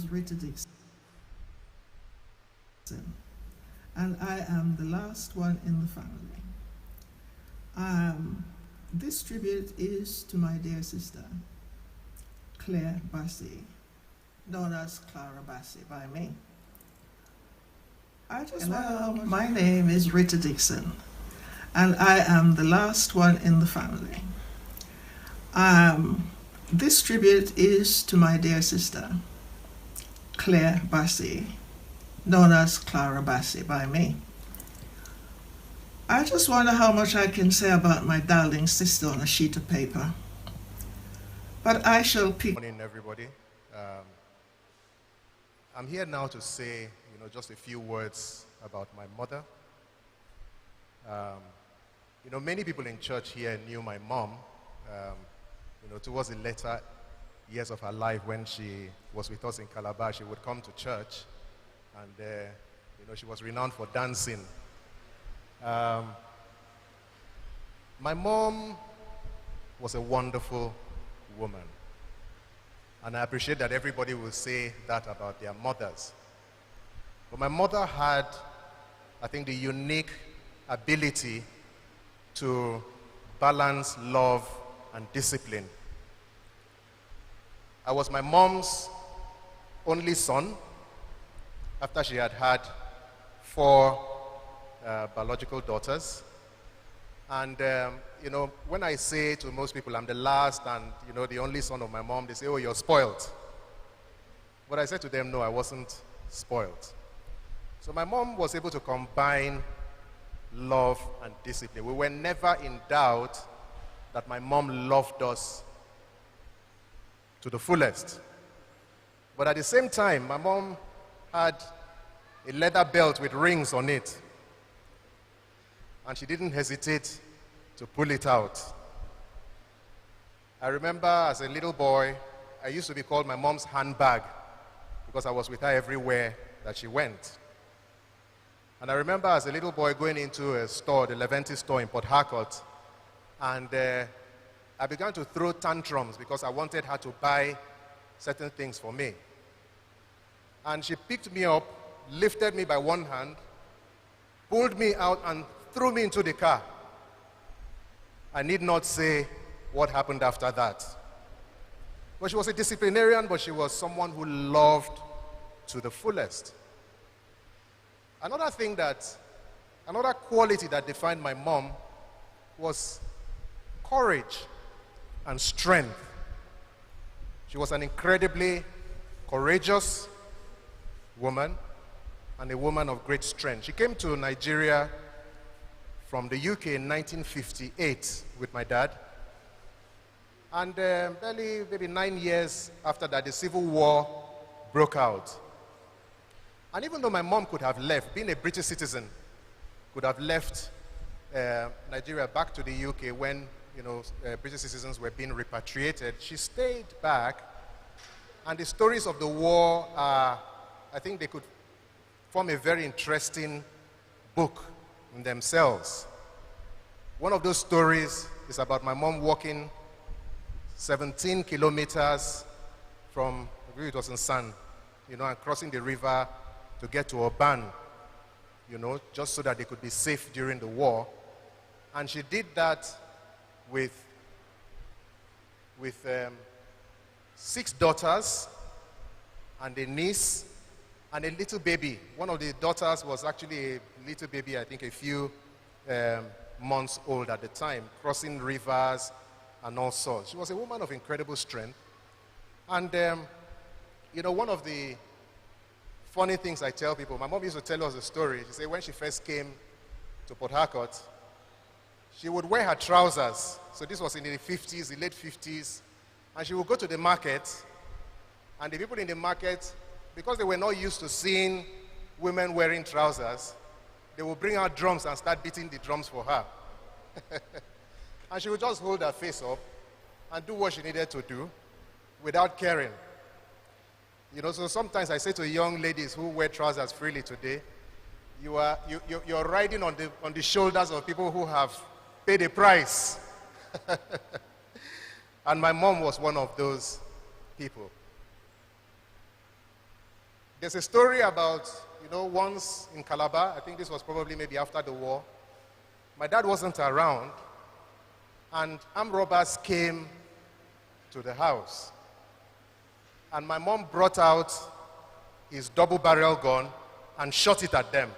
Rita Dixon, and I am the last one in the family. This tribute is to my dear sister, Claire Bassey, known as Clara Bassey by me. My name is Rita Dixon, and I am the last one in the family. This tribute is to my dear sister, Claire Bassey, known as Clara Bassey by me. I just wonder how much I can say about my darling sister on a sheet of paper. But I shall pick. Good morning, everybody. I'm here now to say, just a few words about my mother. Many people in church here knew my mom. Towards the later years of her life, when she was with us in Calabar, she would come to church, and she was renowned for dancing. My mom was a wonderful woman, and I appreciate that everybody will say that about their mothers. But my mother had, I think, the unique ability to balance love and discipline. I was my mom's only son after she had had 4 biological daughters. And, when I say to most people I'm the last and, the only son of my mom, they say, oh, you're spoiled. But I said to them, no, I wasn't spoiled. So my mom was able to combine love and discipline. We were never in doubt that my mom loved us to the fullest. But at the same time, my mom had a leather belt with rings on it, and she didn't hesitate to pull it out. I remember as a little boy, I used to be called my mom's handbag because I was with her everywhere that she went. And I remember as a little boy going into a store, the Leventi store in Port Harcourt, and I began to throw tantrums because I wanted her to buy certain things for me. And she picked me up, lifted me by one hand, pulled me out, and threw me into the car. I need not say what happened after that. But she was a disciplinarian, but she was someone who loved to the fullest. Another quality that defined my mom was courage and strength. She was an incredibly courageous woman and a woman of great strength. She came to Nigeria from the UK in 1958 with my dad. And barely maybe 9 years after that, the Civil War broke out. And even though my mom could have left, being a British citizen, could have left Nigeria back to the UK when British citizens were being repatriated, she stayed back. And the stories of the war are, I think they could form a very interesting book in themselves. One of those stories is about my mom walking 17 kilometers from, I believe it was in San, and crossing the river to get to Oban, just so that they could be safe during the war. And she did that with 6 daughters and a niece and a little baby. One of the daughters was actually a little baby, I think a few months old at the time, crossing rivers and all sorts. She was a woman of incredible strength. And, one of the funny things I tell people, my mom used to tell us a story. She said when she first came to Port Harcourt, she would wear her trousers. So this was in the 50s, the late 50s. And she would go to the market, and the people in the market, because they were not used to seeing women wearing trousers, they would bring out drums and start beating the drums for her. And she would just hold her face up and do what she needed to do without caring. So sometimes I say to young ladies who wear trousers freely today, you're riding on the shoulders of people who have paid a price. And my mom was one of those people. There's a story about, once in Calabar, I think this was probably maybe after the war, my dad wasn't around, and armed robbers came to the house. And my mom brought out his double-barrel gun and shot it at them.